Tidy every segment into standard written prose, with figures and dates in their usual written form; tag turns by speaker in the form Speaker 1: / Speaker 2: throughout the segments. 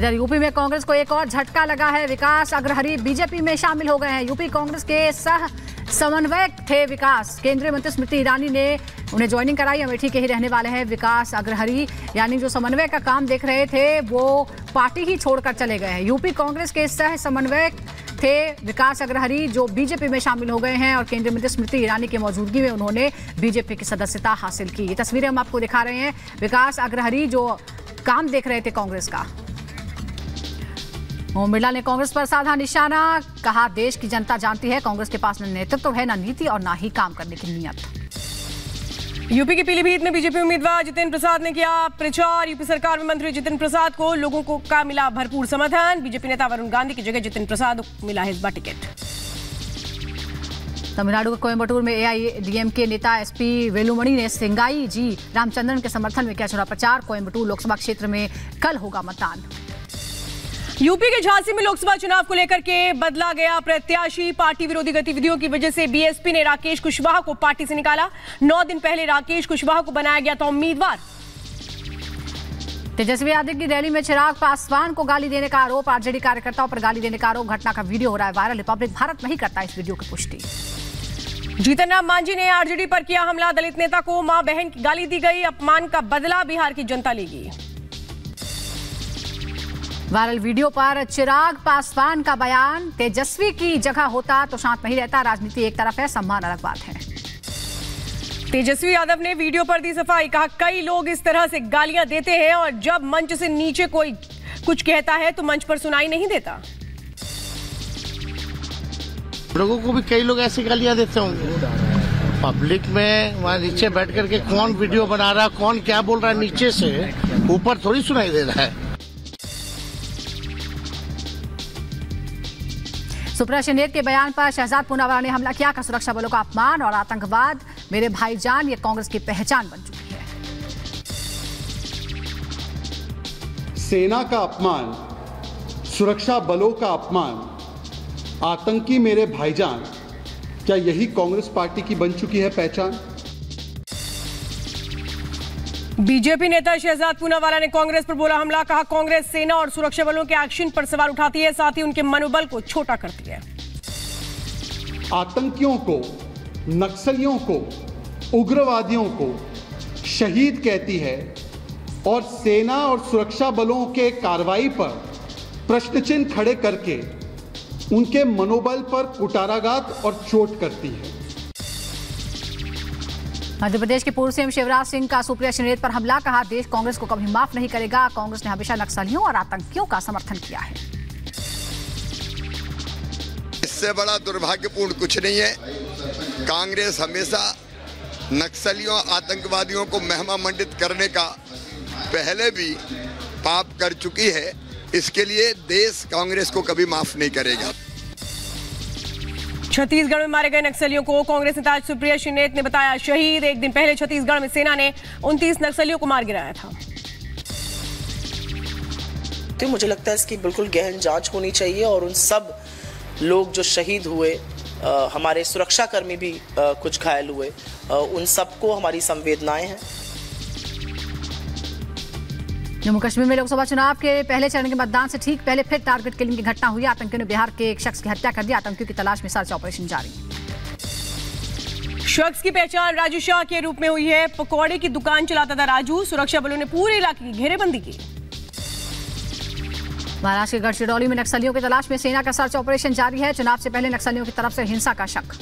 Speaker 1: इधर यूपी में कांग्रेस को एक और झटका लगा है। विकास अग्रहरि बीजेपी में शामिल हो गए हैं। यूपी कांग्रेस के सह समन्वयक थे विकास। केंद्रीय मंत्री स्मृति ईरानी ने उन्हें ज्वाइनिंग कराई। अमेठी के ही रहने वाले हैं विकास अग्रहरि, यानी जो समन्वय का काम देख रहे थे वो पार्टी ही छोड़कर चले गए हैं। यूपी कांग्रेस के सह समन्वयक थे विकास अग्रहरि, जो बीजेपी में शामिल हो गए हैं और केंद्रीय मंत्री स्मृति ईरानी की मौजूदगी में उन्होंने बीजेपी की सदस्यता हासिल की। ये तस्वीरें हम आपको दिखा रहे हैं। विकास अग्रहरि जो काम देख रहे थे कांग्रेस का। ओम बिरला ने कांग्रेस पर साधा निशाना, कहा देश की जनता जानती है कांग्रेस के पास न नेतृत्व है, न नीति और न ही काम करने की नीयत।
Speaker 2: यूपी के पीलीभीत में बीजेपी उम्मीदवार जितेंद्र प्रसाद ने किया प्रचार। यूपी सरकार में मंत्री जितेंद्र प्रसाद को लोगों का मिला भरपूर समर्थन। बीजेपी नेता वरुण गांधी की जगह जितेंद्र प्रसाद को मिला हिस्बा टिकट।
Speaker 1: तमिलनाडु के कोयम्बटूर में एआईएडीएमके नेता एसपी वेलुमणि ने सिंगाई जी रामचंद्रन के समर्थन में किया चुनाव प्रचार। कोयम्बटूर लोकसभा क्षेत्र में कल होगा मतदान।
Speaker 2: यूपी के झांसी में लोकसभा चुनाव को लेकर के बदला गया प्रत्याशी। पार्टी विरोधी गतिविधियों की वजह से बीएसपी ने राकेश कुशवाहा को पार्टी से निकाला। 9 दिन पहले राकेश कुशवाहा को बनाया गया था उम्मीदवार।
Speaker 1: तेजस्वी यादव की रैली में चिराग पासवान को गाली देने का आरोप। आरजेडी कार्यकर्ताओं पर गाली देने का आरोप। घटना का वीडियो हो रहा है वायरल। रिपब्लिक भारत नहीं करता इस वीडियो की पुष्टि।
Speaker 2: जीतन राम मांझी ने आरजेडी पर किया हमला। दलित नेता को मां बहन की गाली दी गई। अपमान का बदला बिहार की जनता लेगी।
Speaker 1: वायरल वीडियो पर चिराग पासवान का बयान, तेजस्वी की जगह होता तो शांत नहीं रहता। राजनीति एक तरफ है, सम्मान अलग बात है।
Speaker 2: तेजस्वी यादव ने वीडियो पर दी सफाई, कहा कई लोग इस तरह से गालियां देते हैं और जब मंच से नीचे कोई कुछ कहता है तो मंच पर सुनाई नहीं देता।
Speaker 3: लोगों को भी कई लोग ऐसी गालियां देते होंगे पब्लिक में। वहां नीचे बैठ करके कौन वीडियो बना रहा है, कौन क्या बोल रहा है, नीचे से ऊपर थोड़ी सुनाई दे रहा है।
Speaker 1: सुप्रिया शिंदे के बयान पर शहजाद पूनावाला ने हमला किया। सुरक्षा बलों का अपमान और आतंकवाद मेरे भाईजान, ये कांग्रेस की पहचान बन चुकी है।
Speaker 4: सेना का अपमान, सुरक्षा बलों का अपमान, आतंकी मेरे भाईजान, क्या यही कांग्रेस पार्टी की बन चुकी है पहचान?
Speaker 2: बीजेपी नेता शहजाद पूनावाला ने कांग्रेस पर बोला हमला। कहा कांग्रेस सेना और सुरक्षा बलों के एक्शन पर सवाल उठाती है, साथ ही उनके मनोबल को छोटा करती है।
Speaker 4: आतंकियों को, नक्सलियों को, उग्रवादियों को शहीद कहती है और सेना और सुरक्षा बलों के कार्रवाई पर प्रश्न चिन्ह खड़े करके उनके मनोबल पर कुटाराघात और चोट करती है।
Speaker 1: मध्य प्रदेश के पूर्व सीएम शिवराज सिंह का सुप्रिया शिंदे पर हमला। कहा देश कांग्रेस को कभी माफ नहीं करेगा। कांग्रेस ने हमेशा नक्सलियों और आतंकियों का समर्थन किया है।
Speaker 5: इससे बड़ा दुर्भाग्यपूर्ण कुछ नहीं है। कांग्रेस हमेशा नक्सलियों, आतंकवादियों को महिमा मंडित करने का पहले भी पाप कर चुकी है। इसके लिए देश कांग्रेस को कभी माफ नहीं करेगा।
Speaker 2: छत्तीसगढ़ में मारे गए नक्सलियों को कांग्रेस नेता सुप्रिया शिंदे ने बताया शहीद। एक दिन पहले छत्तीसगढ़ में सेना ने 29 नक्सलियों को मार गिराया था।
Speaker 6: तो मुझे लगता है इसकी बिल्कुल गहन जांच होनी चाहिए और उन सब लोग जो शहीद हुए, हमारे सुरक्षाकर्मी भी कुछ घायल हुए, उन सबको हमारी संवेदनाएं हैं।
Speaker 1: जम्मू कश्मीर में लोकसभा चुनाव के पहले चरण के मतदान से ठीक पहले फिर टारगेट किलिंग की घटना हुई। आतंकियों ने बिहार के एक शख्स की हत्या कर दी। आतंकियों की तलाश में सर्च ऑपरेशन जारी।
Speaker 2: शख्स की पहचान राजू शाह के रूप में हुई है। पकौड़े की दुकान चलाता था राजू। सुरक्षा बलों ने पूरे इलाके की घेरेबंदी की।
Speaker 1: महाराष्ट्र के गढ़चिरौली में नक्सलियों की तलाश में सेना का सर्च ऑपरेशन जारी है। चुनाव से पहले नक्सलियों की तरफ से हिंसा का शक।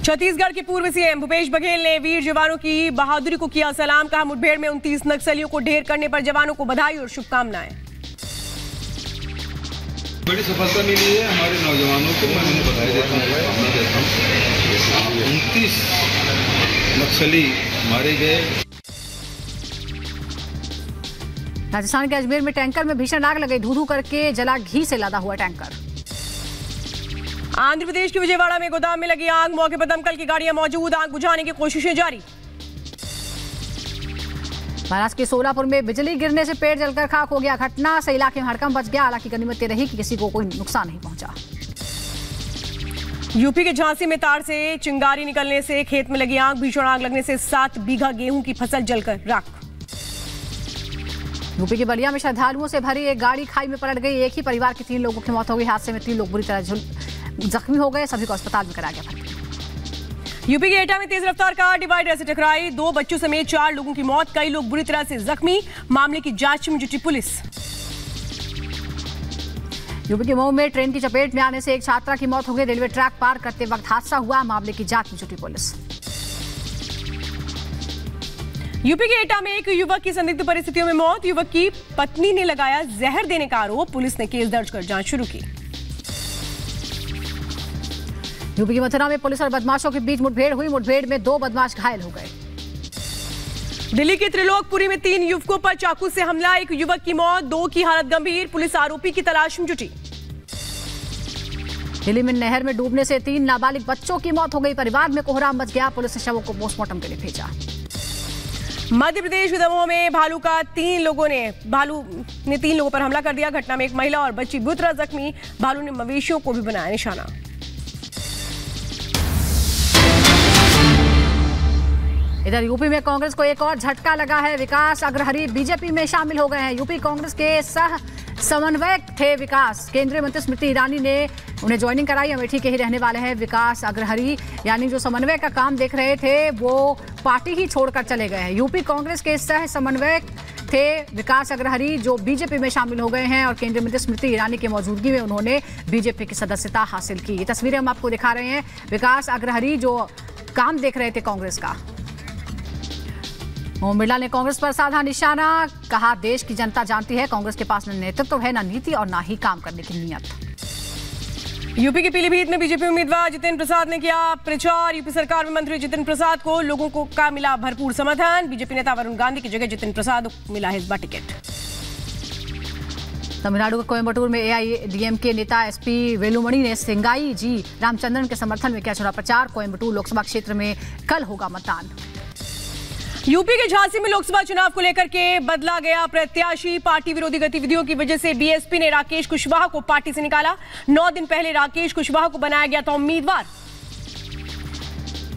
Speaker 2: छत्तीसगढ़ के पूर्व सीएम भूपेश बघेल ने वीर जवानों की बहादुरी को किया सलाम। कहा मुठभेड़ में 29 नक्सलियों को ढेर करने पर जवानों को बधाई और शुभकामनाएं।
Speaker 7: बड़ी सफलता मिली है हमारे नौजवानों को, मैं उन्हें बधाई देता हूं। 29 नक्सली मारे गए।
Speaker 1: राजस्थान के अजमेर में टैंकर में भीषण आग लगी। धू-धू करके जला घी से लदा हुआ टैंकर।
Speaker 2: आंध्र प्रदेश के विजयवाड़ा में गोदाम में लगी आग। मौके पर दमकल की गाड़ियां मौजूद। आग बुझाने की कोशिशें जारी।
Speaker 1: महाराष्ट्र के सोलापुर में बिजली गिरने से पेड़ जलकर खाक हो गया। घटना से इलाके में हड़कंप मच गया। हालांकि गनीमत ये रही कि किसी को कोई नुकसान नहीं पहुंचा।
Speaker 2: यूपी के झांसी में तार से चिंगारी निकलने से खेत में लगी आग। भीषण आग लगने से 7 बीघा गेहूं की फसल जलकर राख।
Speaker 1: यूपी के बलिया में श्रद्धालुओं से भरी एक गाड़ी खाई में पलट गई। एक ही परिवार के 3 लोगों की मौत हो गई। हादसे में 3 लोग बुरी तरह जख्मी हो गए। सभी को अस्पताल में कराया गया भर्ती।
Speaker 2: यूपी के एटा में तेज रफ्तार कार डिवाइडर से टकराई। 2 बच्चों समेत 4 लोगों की मौत, कई लोग बुरी तरह से जख्मी। मामले की जांच में जुटी पुलिस।
Speaker 1: यूपी के मऊ में ट्रेन की चपेट में आने से एक छात्रा की मौत हो गई। रेलवे ट्रैक पार करते वक्त हादसा हुआ। मामले की जांच में जुटी पुलिस।
Speaker 2: यूपी के एटा में एक युवक की संदिग्ध परिस्थितियों में मौत। युवक की पत्नी ने लगाया जहर देने का आरोप। पुलिस ने केस दर्ज कर जांच शुरू की।
Speaker 1: यूपी की मथुरा में पुलिस और बदमाशों के बीच मुठभेड़ हुई। मुठभेड़ में 2 बदमाश घायल हो गए।
Speaker 2: दिल्ली के त्रिलोकपुरी में 3 युवकों पर चाकू से हमला। एक युवक की मौत, 2 की हालत गंभीर। पुलिस आरोपी की तलाश में जुटी।
Speaker 1: दिल्ली में नहर में डूबने से 3 नाबालिग बच्चों की मौत हो गई। परिवार में कोहराम मच गया। पुलिस ने शवों को पोस्टमार्टम के लिए भेजा।
Speaker 2: मध्य प्रदेश के दमोह में भालू ने 3 लोगों पर हमला कर दिया। घटना में एक महिला और बच्ची बुरी तरह जख्मी। भालू ने मवेशियों को भी बनाया निशाना।
Speaker 1: इधर यूपी में कांग्रेस को एक और झटका लगा है। विकास अग्रहरी बीजेपी में शामिल हो गए हैं। यूपी कांग्रेस के सह समन्वयक थे विकास। केंद्रीय मंत्री स्मृति ईरानी ने उन्हें ज्वाइनिंग कराई। अमेठी के ही रहने वाले हैं विकास अग्रहरी, यानी जो समन्वय का काम देख रहे थे वो पार्टी ही छोड़कर चले गए हैं। यूपी कांग्रेस के सह समन्वयक थे विकास अग्रहरी, जो बीजेपी में शामिल हो गए हैं और केंद्रीय मंत्री स्मृति ईरानी की मौजूदगी में उन्होंने बीजेपी की सदस्यता हासिल की। ये तस्वीरें हम आपको दिखा रहे हैं। विकास अग्रहरी जो काम देख रहे थे कांग्रेस का। ओम बिरला ने कांग्रेस पर साधा निशाना। कहा, देश की जनता जानती है कांग्रेस के पास न नेतृत्व है, न नीति और न ही काम करने की नीयत।
Speaker 2: यूपी के पीलीभीत में बीजेपी उम्मीदवार जितेंद्र प्रसाद ने किया प्रचार। यूपी सरकार में मंत्री जितेंद्र प्रसाद को लोगों का मिला भरपूर समर्थन। बीजेपी नेता वरुण गांधी की जगह जितेंद्र प्रसाद को मिला हिस्बा टिकट। तमिलनाडु के कोयम्बटूर में एआईएडीएमके नेता एसपी वेलुमणि ने सिंगाई जी रामचंद्रन के समर्थन में किया चुनाव प्रचार। कोयम्बटूर लोकसभा क्षेत्र में कल होगा मतदान। यूपी के झांसी में लोकसभा चुनाव को लेकर के बदला गया प्रत्याशी। पार्टी विरोधी गतिविधियों की वजह से बीएसपी ने राकेश कुशवाहा को पार्टी से निकाला। 9 दिन पहले राकेश कुशवाहा को बनाया गया था उम्मीदवार।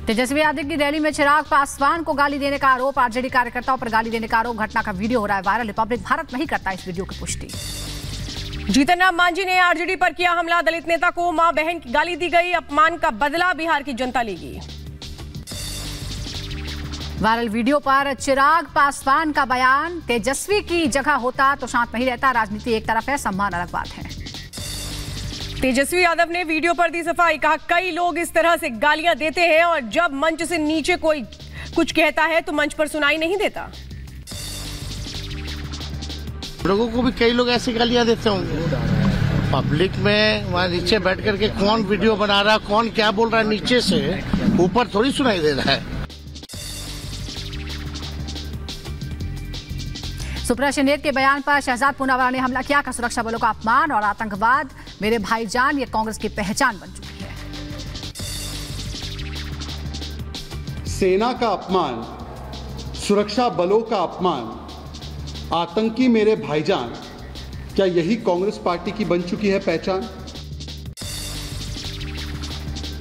Speaker 1: तेजस्वी यादव की रैली में चिराग पासवान को गाली देने का आरोप। आरजेडी कार्यकर्ताओं पर गाली देने का आरोप। घटना का वीडियो हो रहा है वायरल। रिपब्लिक भारत नहीं करता इस वीडियो की पुष्टि।
Speaker 2: जीतन राम मांझी ने आरजेडी पर किया हमला। दलित नेता को मां बहन की गाली दी गई। अपमान का बदला बिहार की जनता लेगी।
Speaker 1: वायरल वीडियो पर चिराग पासवान का बयान, तेजस्वी की जगह होता तो शांत नहीं रहता। राजनीति एक तरफ है, सम्मान अलग बात है।
Speaker 2: तेजस्वी यादव ने वीडियो पर दी सफाई। कहा, कई लोग इस तरह से गालियां देते हैं और जब मंच से नीचे कोई कुछ कहता है तो मंच पर सुनाई नहीं देता।
Speaker 3: लोगों को भी कई लोग ऐसी गालियां देते होंगे। पब्लिक में वहाँ नीचे बैठ करके कौन वीडियो बना रहा, कौन क्या बोल रहा है नीचे से, ऊपर थोड़ी सुनाई दे रहा है।
Speaker 1: सुप्रिया शिंदेत के बयान पर शहजाद पूनावाला ने हमला किया। का सुरक्षा बलों का अपमान और आतंकवाद मेरे भाईजान, ये कांग्रेस की पहचान बन चुकी है।
Speaker 4: सेना का अपमान, सुरक्षा बलों का अपमान, आतंकी मेरे भाईजान, क्या यही कांग्रेस पार्टी की बन चुकी है पहचान?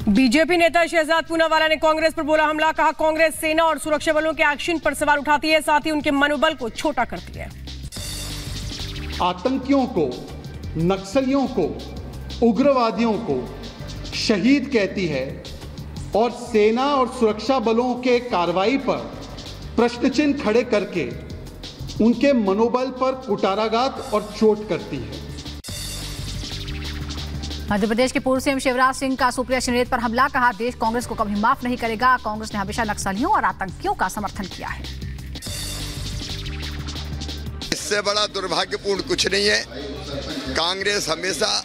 Speaker 2: बीजेपी नेता शहजाद पूनावाला ने कांग्रेस पर बोला हमला। कहा, कांग्रेस सेना और सुरक्षा बलों के एक्शन पर सवाल उठाती है, साथ ही उनके मनोबल को छोटा करती है।
Speaker 4: आतंकियों को, नक्सलियों को, उग्रवादियों को शहीद कहती है और सेना और सुरक्षा बलों के कार्रवाई पर प्रश्न चिन्ह खड़े करके उनके मनोबल पर कुटाराघात और चोट करती है।
Speaker 1: मध्य प्रदेश के पूर्व सीएम शिवराज सिंह का सुप्रिया शिंदेत पर हमला। कहा, देश कांग्रेस को कभी माफ नहीं करेगा। कांग्रेस ने हमेशा नक्सलियों और आतंकियों का समर्थन किया है।
Speaker 5: इससे बड़ा दुर्भाग्यपूर्ण कुछ नहीं है। कांग्रेस हमेशा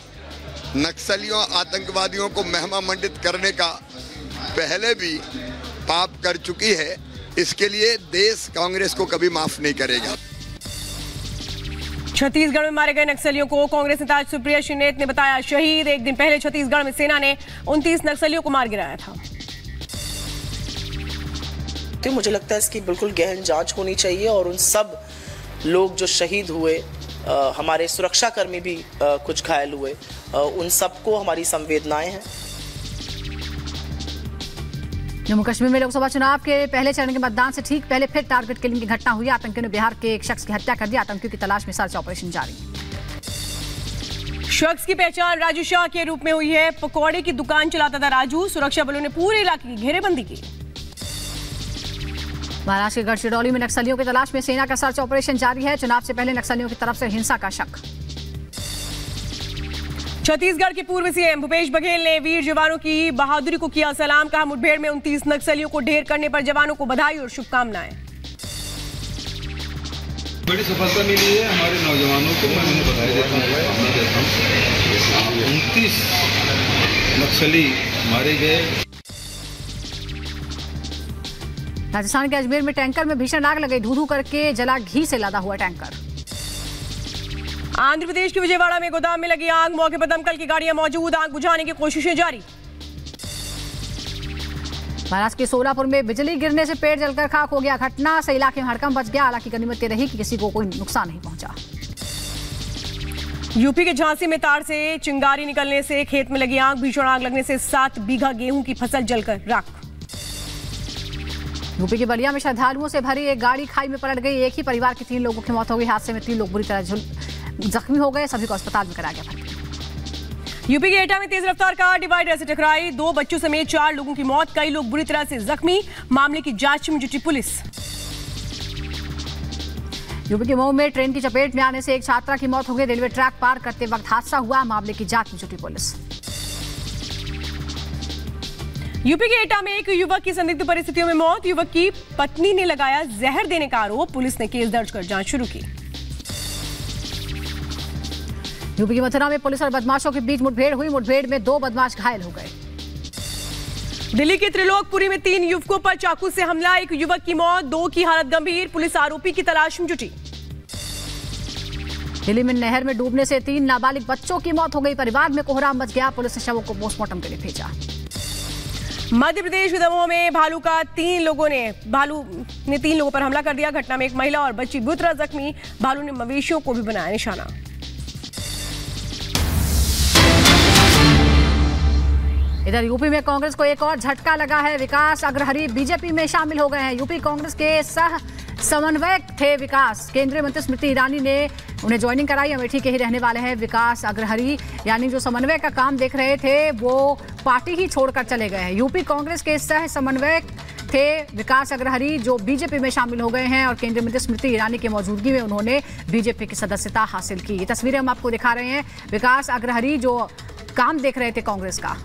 Speaker 5: नक्सलियों, आतंकवादियों को महिमा मंडित करने का पहले भी पाप कर चुकी है। इसके लिए देश कांग्रेस को कभी माफ नहीं करेगा।
Speaker 2: छत्तीसगढ़ में मारे गए नक्सलियों को कांग्रेस नेता सुप्रिया शिंदेत ने बताया शहीद। एक दिन पहले छत्तीसगढ़ में सेना ने 29 नक्सलियों को मार गिराया था।
Speaker 6: तो मुझे लगता है इसकी बिल्कुल गहन जांच होनी चाहिए और उन सब लोग जो शहीद हुए, हमारे सुरक्षाकर्मी भी कुछ घायल हुए, उन सबको हमारी संवेदनाएं हैं।
Speaker 1: जम्मू कश्मीर में लोकसभा चुनाव के पहले चरण के मतदान से ठीक पहले फिर टारगेट किलिंग की घटना हुई। आतंकियों ने बिहार के एक शख्स की हत्या कर दी। आतंकियों की तलाश में सर्च ऑपरेशन जारी।
Speaker 2: शख्स की पहचान राजू शाह के रूप में हुई है। पकौड़े की दुकान चलाता था राजू। सुरक्षा बलों ने पूरे इलाके की घेरेबंदी की।
Speaker 1: महाराष्ट्र के गढ़चिरौली में नक्सलियों की तलाश में सेना का सर्च ऑपरेशन जारी है। चुनाव से पहले नक्सलियों की तरफ से हिंसा का शक।
Speaker 2: छत्तीसगढ़ के पूर्व सीएम भूपेश बघेल ने वीर जवानों की बहादुरी को किया सलाम। कहा, मुठभेड़ में 29 नक्सलियों को ढेर करने पर जवानों को बधाई और शुभकामनाएं।
Speaker 7: बड़ी सफलता मिली है हमारे नौजवानों को, मैं उन्हें बधाई देता हूँ, शुभकामना देता हूँ। 29 नक्सली मारे गए।
Speaker 1: राजस्थान के अजमेर में टैंकर में भीषण आग लगी। धू-धू करके जला घी से लदा हुआ टैंकर।
Speaker 2: आंध्र प्रदेश के विजयवाड़ा में गोदाम में लगी आग। मौके पर दमकल की गाड़ियां मौजूद। आग बुझाने की कोशिशें जारी।
Speaker 1: महाराष्ट्र के सोलापुर में बिजली गिरने से पेड़ जलकर खाक हो गया। घटना से इलाके में हड़कंप मच गया। हालांकि गनीमत रही कि किसी को कोई नुकसान नहीं पहुंचा।
Speaker 2: यूपी के झांसी में तार से चिंगारी निकलने से खेत में लगी आग। भीषण आग लगने से 7 बीघा गेहूं की फसल जलकर राख।
Speaker 1: यूपी के बलिया में श्रद्धालुओं से भरी एक गाड़ी खाई में पलट गई। एक ही परिवार के 3 लोगों की मौत हो गई। हादसे में 3 लोग बुरी तरह जख्मी हो गए। सभी को अस्पताल में कराया गया भर्ती।
Speaker 2: यूपी के एटा में तेज रफ्तार कार डिवाइडर से टकराई। 2 बच्चों समेत 4 लोगों की मौत। कई लोग बुरी तरह से जख्मी। मामले की जांच में जुटी पुलिस।
Speaker 1: यूपी के मऊ में ट्रेन की चपेट में आने से एक छात्रा की मौत हो गई। रेलवे ट्रैक पार करते वक्त हादसा हुआ। मामले की जांच में जुटी पुलिस।
Speaker 2: यूपी के एटा में एक युवक की संदिग्ध परिस्थितियों में मौत। युवक की पत्नी ने लगाया जहर देने का आरोप। पुलिस ने केस दर्ज कर जांच शुरू की।
Speaker 1: यूपी की मथुरा में पुलिस और बदमाशों के बीच मुठभेड़ हुई। मुठभेड़ में 2 बदमाश घायल हो गए।
Speaker 2: दिल्ली के त्रिलोकपुरी में 3 युवकों पर चाकू से हमला। एक युवक की मौत, 2 की हालत गंभीर। पुलिस आरोपी की तलाश में जुटी।
Speaker 1: दिल्ली में नहर में डूबने से 3 नाबालिग बच्चों की मौत हो गई। परिवार में कोहराम मच गया। पुलिस ने शवों को पोस्टमार्टम के लिए भेजा।
Speaker 2: मध्य प्रदेश के दमोह में भालू ने 3 लोगों पर हमला कर दिया। घटना में एक महिला और बच्ची बुरी तरह जख्मी। भालू ने मवेशियों को भी बनाया निशाना।
Speaker 1: इधर यूपी में कांग्रेस को एक और झटका लगा है। विकास अग्रहरि बीजेपी में शामिल हो गए हैं। यूपी कांग्रेस के सह समन्वयक थे विकास। केंद्रीय मंत्री स्मृति ईरानी ने उन्हें ज्वाइनिंग कराई। अमेठी के ही रहने वाले हैं विकास अग्रहरि, यानी जो समन्वय का काम देख रहे थे वो पार्टी ही छोड़कर चले गए हैं। यूपी कांग्रेस के सह समन्वयक थे विकास अग्रहरि जो बीजेपी में शामिल हो गए हैं और केंद्रीय मंत्री स्मृति ईरानी की मौजूदगी में उन्होंने बीजेपी की सदस्यता हासिल की। ये तस्वीरें हम आपको दिखा रहे हैं। विकास अग्रहरि जो काम देख रहे थे कांग्रेस का।